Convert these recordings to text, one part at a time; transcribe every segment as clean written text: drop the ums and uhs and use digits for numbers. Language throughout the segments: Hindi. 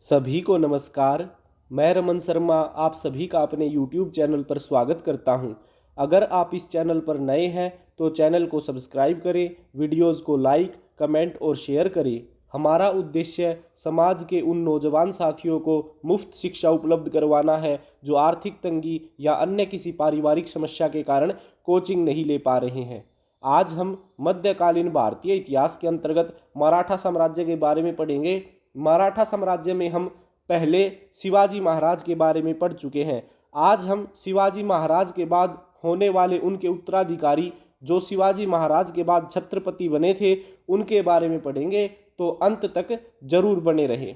सभी को नमस्कार। मैं रमन शर्मा आप सभी का अपने YouTube चैनल पर स्वागत करता हूं। अगर आप इस चैनल पर नए हैं तो चैनल को सब्सक्राइब करें, वीडियोस को लाइक, कमेंट और शेयर करें। हमारा उद्देश्य समाज के उन नौजवान साथियों को मुफ्त शिक्षा उपलब्ध करवाना है जो आर्थिक तंगी या अन्य किसी पारिवारिक समस्या के कारण कोचिंग नहीं ले पा रहे हैं। आज हम मध्यकालीन भारतीय इतिहास के अंतर्गत मराठा साम्राज्य के बारे में पढ़ेंगे। मराठा साम्राज्य में हम पहले शिवाजी महाराज के बारे में पढ़ चुके हैं। आज हम शिवाजी महाराज के बाद होने वाले उनके उत्तराधिकारी जो शिवाजी महाराज के बाद छत्रपति बने थे उनके बारे में पढ़ेंगे, तो अंत तक जरूर बने रहे।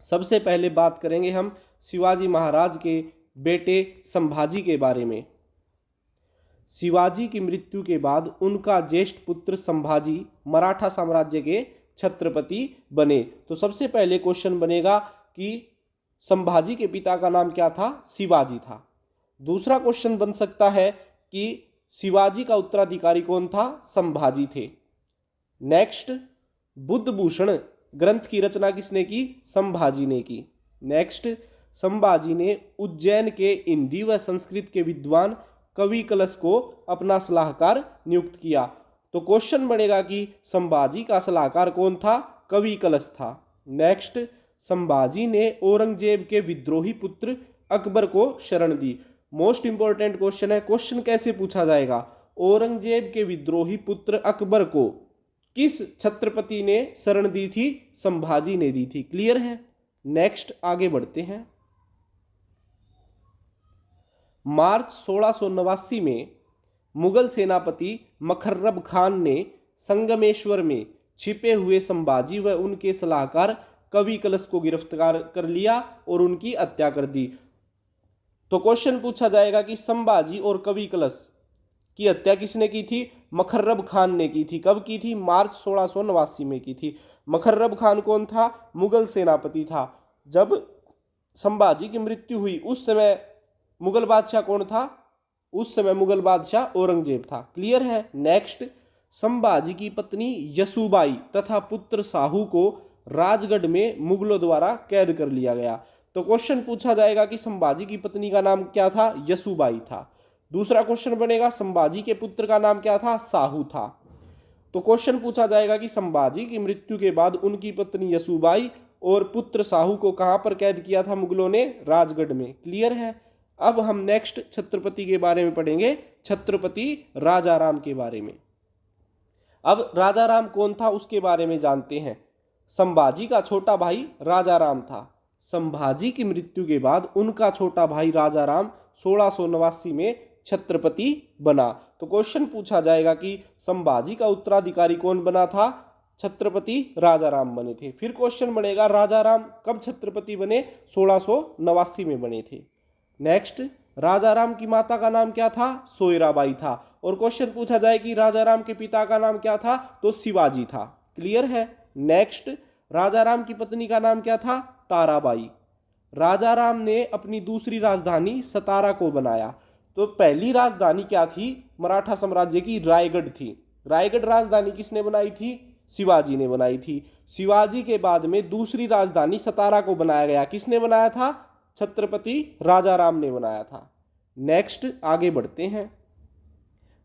सबसे पहले बात करेंगे हम शिवाजी महाराज के बेटे संभाजी के बारे में। शिवाजी की मृत्यु के बाद उनका ज्येष्ठ पुत्र संभाजी मराठा साम्राज्य के छत्रपति बने। तो सबसे पहले क्वेश्चन बनेगा कि संभाजी के पिता का नाम क्या था? शिवाजी था। दूसरा क्वेश्चन बन सकता है कि शिवाजी का उत्तराधिकारी कौन था? संभाजी थे। नेक्स्ट, बुद्धभूषण ग्रंथ की रचना किसने की? संभाजी ने की। नेक्स्ट, संभाजी ने उज्जैन के हिंदी व संस्कृत के विद्वान कवि कलश को अपना सलाहकार नियुक्त किया। तो क्वेश्चन बनेगा कि संभाजी का सलाहकार कौन था? कवि कलश था। नेक्स्ट, संभाजी ने औरंगजेब के विद्रोही पुत्र अकबर को शरण दी। मोस्ट इंपॉर्टेंट क्वेश्चन है। क्वेश्चन कैसे पूछा जाएगा? औरंगजेब के विद्रोही पुत्र अकबर को किस छत्रपति ने शरण दी थी? संभाजी ने दी थी। क्लियर है? नेक्स्ट आगे बढ़ते हैं। मार्च 1689 में मुगल सेनापति मखर्रब खान ने संगमेश्वर में छिपे हुए संभाजी व उनके सलाहकार कवि कलश को गिरफ्तार कर लिया और उनकी हत्या कर दी। तो क्वेश्चन पूछा जाएगा कि संभाजी और कवि कलश की हत्या किसने की थी? मखर्रब खान ने की थी। कब की थी? मार्च 1689 में की थी। मखर्रब खान कौन था? मुगल सेनापति था। जब संभाजी की मृत्यु हुई उस समय मुगल बादशाह कौन था? उस समय मुगल बादशाह औरंगजेब था। क्लियर है? नेक्स्ट, संभाजी की पत्नी यसुबाई तथा पुत्र साहू को राजगढ़ में मुगलों द्वारा कैद कर लिया गया। तो क्वेश्चन पूछा जाएगा कि संभाजी की पत्नी का नाम क्या था? यसुबाई था। दूसरा क्वेश्चन बनेगा संभाजी के पुत्र का नाम क्या था? साहू था। तो क्वेश्चन पूछा जाएगा कि संभाजी की मृत्यु के बाद उनकी पत्नी यसुबाई और पुत्र साहू को कहां पर कैद किया था मुगलों ने? राजगढ़ में। क्लियर है? अब हम नेक्स्ट छत्रपति के बारे में पढ़ेंगे, छत्रपति राजाराम के बारे में। अब राजाराम कौन था उसके बारे में जानते हैं। संभाजी का छोटा भाई राजाराम था। संभाजी की मृत्यु के बाद उनका छोटा भाई राजाराम 1689 में छत्रपति बना। तो क्वेश्चन पूछा जाएगा कि संभाजी का उत्तराधिकारी कौन बना था? छत्रपति राजाराम बने थे। फिर क्वेश्चन बनेगा राजाराम कब छत्रपति बने? 1689 में बने थे। नेक्स्ट, राजाराम की माता का नाम क्या था? सोयराबाई था। और क्वेश्चन पूछा जाए कि राजाराम के पिता का नाम क्या था? तो शिवाजी था। क्लियर है? नेक्स्ट, राजाराम की पत्नी का नाम क्या था? ताराबाई। राजाराम ने अपनी दूसरी राजधानी सतारा को बनाया। तो पहली राजधानी क्या थी मराठा साम्राज्य की? रायगढ़ थी। रायगढ़ राजधानी किसने बनाई थी? शिवाजी ने बनाई थी। शिवाजी के बाद में दूसरी राजधानी सतारा को बनाया गया। किसने बनाया था? छत्रपति राजाराम ने बनाया था। नेक्स्ट आगे बढ़ते हैं।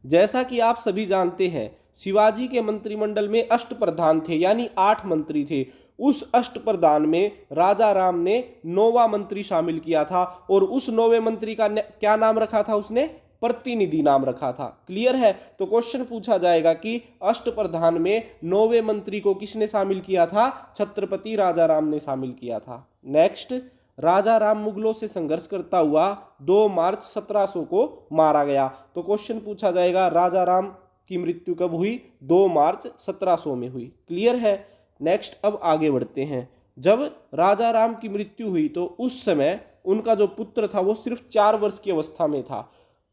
जैसा कि आप सभी जानते हैं शिवाजी के मंत्रिमंडल में अष्टप्रधान थे, यानी 8 मंत्री थे। उस अष्टप्रधान में राजाराम ने 9वां मंत्री शामिल किया था और उस 9वें मंत्री का क्या नाम रखा था? उसने प्रतिनिधि नाम रखा था। क्लियर है? तो क्वेश्चन पूछा जाएगा कि अष्टप्रधान में 9वें मंत्री को किसने शामिल किया था? छत्रपति राजाराम ने शामिल किया था। नेक्स्ट, राजाराम मुगलों से संघर्ष करता हुआ 2 मार्च 1700 को मारा गया। तो क्वेश्चन पूछा जाएगा राजाराम की मृत्यु कब हुई? 2 मार्च 1700 में हुई। क्लियर है? नेक्स्ट अब आगे बढ़ते हैं। जब राजाराम की मृत्यु हुई तो उस समय उनका जो पुत्र था वो सिर्फ 4 वर्ष की अवस्था में था।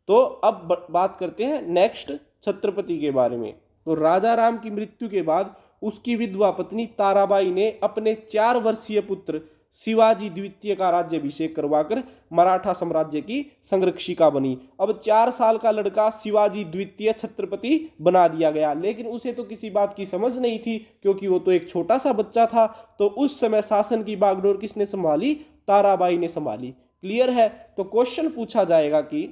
तो अब बात करते हैं नेक्स्ट छत्रपति के बारे में। तो राजाराम की मृत्यु के बाद उसकी विधवा पत्नी ताराबाई ने अपने 4 वर्षीय पुत्र शिवाजी द्वितीय का राज्याभिषेक करवाकर मराठा साम्राज्य की संरक्षिका बनी। अब 4 साल का लड़का शिवाजी द्वितीय छत्रपति बना दिया गया, लेकिन उसे तो किसी बात की समझ नहीं थी क्योंकि वो तो एक छोटा सा बच्चा था। तो उस समय शासन की बागडोर किसने संभाली? ताराबाई ने संभाली। क्लियर है? तो क्वेश्चन पूछा जाएगा कि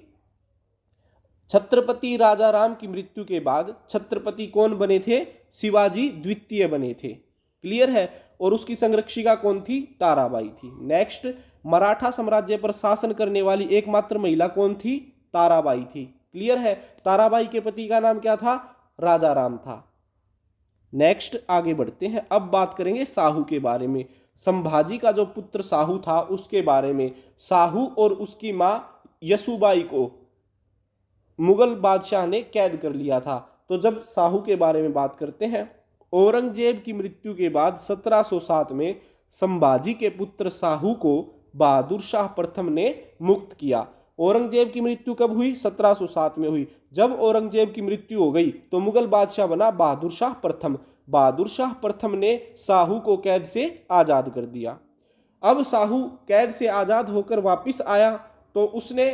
छत्रपति राजाराम की मृत्यु के बाद छत्रपति कौन बने थे? शिवाजी द्वितीय बने थे। क्लियर है? और उसकी संरक्षिका कौन थी? ताराबाई थी। नेक्स्ट, मराठा साम्राज्य पर शासन करने वाली एकमात्र महिला कौन थी? ताराबाई थी। क्लियर है? ताराबाई के पति का नाम क्या था? राजाराम था। नेक्स्ट आगे बढ़ते हैं। अब बात करेंगे साहू के बारे में। संभाजी का जो पुत्र साहू था उसके बारे में। साहू और उसकी मां यसुबाई को मुगल बादशाह ने कैद कर लिया था। तो जब साहू के बारे में बात करते हैं, औरंगजेब की मृत्यु के बाद 1707 में संभाजी के पुत्र साहू को बहादुर शाह प्रथम ने मुक्त किया। औरंगजेब की मृत्यु कब हुई? 1707 में हुई। जब औरंगजेब की मृत्यु हो गई तो मुगल बादशाह बना बहादुर शाह प्रथम। बहादुर शाह प्रथम ने साहू को कैद से आजाद कर दिया। अब साहू कैद से आजाद होकर वापिस आया तो उसने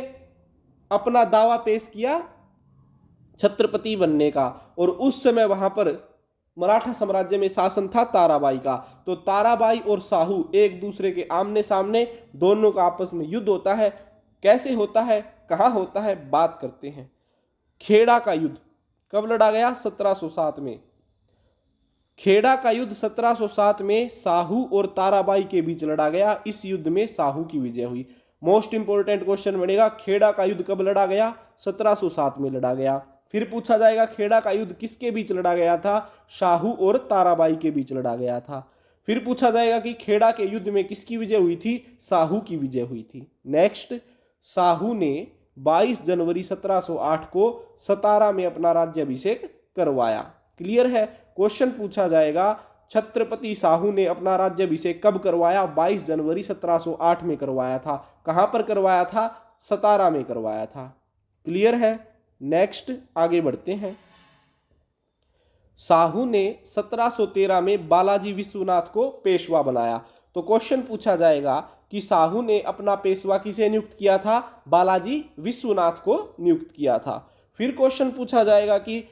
अपना दावा पेश किया छत्रपति बनने का, और उस समय वहां पर मराठा साम्राज्य में शासन था ताराबाई का। तो ताराबाई और साहू एक दूसरे के आमने सामने, दोनों का आपस में युद्ध होता है। कैसे होता है, कहां होता है, बात करते हैं। खेड़ा का युद्ध कब लड़ा गया? 1707 में। खेड़ा का युद्ध 1707 में साहू और ताराबाई के बीच लड़ा गया। इस युद्ध में साहू की विजय हुई। मोस्ट इंपोर्टेंट क्वेश्चन बनेगा, खेड़ा का युद्ध कब लड़ा गया? 1707 में लड़ा गया। फिर पूछा जाएगा खेड़ा का युद्ध किसके बीच लड़ा गया था? साहू और ताराबाई के बीच लड़ा गया था। फिर पूछा जाएगा कि खेड़ा के युद्ध में किसकी विजय हुई थी? साहू की विजय हुई थी। नेक्स्ट, साहू ने 22 जनवरी 1708 को सतारा में अपना राज्याभिषेक करवाया। क्लियर है? क्वेश्चन पूछा जाएगा छत्रपति साहू ने अपना राज्याभिषेक कब करवाया? 22 जनवरी 1708 में करवाया था। कहां पर करवाया था? सतारा में करवाया था। क्लियर है? नेक्स्ट आगे बढ़ते हैं। साहू ने 1713 में बालाजी विश्वनाथ को पेशवा बनाया। तो क्वेश्चन पूछा जाएगा कि साहू ने अपना पेशवा किसे नियुक्त किया था? बालाजी विश्वनाथ को नियुक्त किया था। फिर क्वेश्चन पूछा जाएगा कि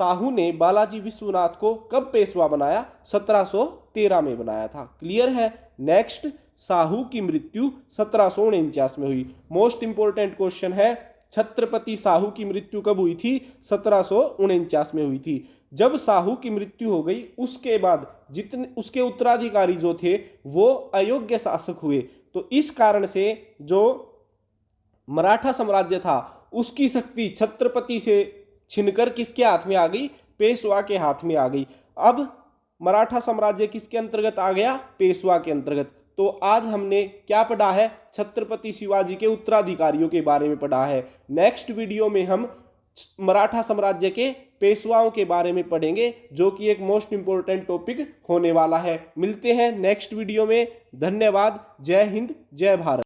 साहू ने बालाजी विश्वनाथ को कब पेशवा बनाया? 1713 में बनाया था। क्लियर है? नेक्स्ट, साहू की मृत्यु 1749 में हुई। मोस्ट इंपोर्टेंट क्वेश्चन है, छत्रपति साहू की मृत्यु कब हुई थी? 1749 में हुई थी। जब साहू की मृत्यु हो गई उसके बाद जितने उसके उत्तराधिकारी जो थे वो अयोग्य शासक हुए। तो इस कारण से जो मराठा साम्राज्य था उसकी शक्ति छत्रपति से छिनकर किसके हाथ में आ गई? पेशवा के हाथ में आ गई। अब मराठा साम्राज्य किसके अंतर्गत आ गया? पेशवा के अंतर्गत। तो आज हमने क्या पढ़ा है? छत्रपति शिवाजी के उत्तराधिकारियों के बारे में पढ़ा है। नेक्स्ट वीडियो में हम मराठा साम्राज्य के पेशवाओं के बारे में पढ़ेंगे, जो कि एक मोस्ट इंपोर्टेंट टॉपिक होने वाला है। मिलते हैं नेक्स्ट वीडियो में। धन्यवाद। जय हिंद, जय भारत।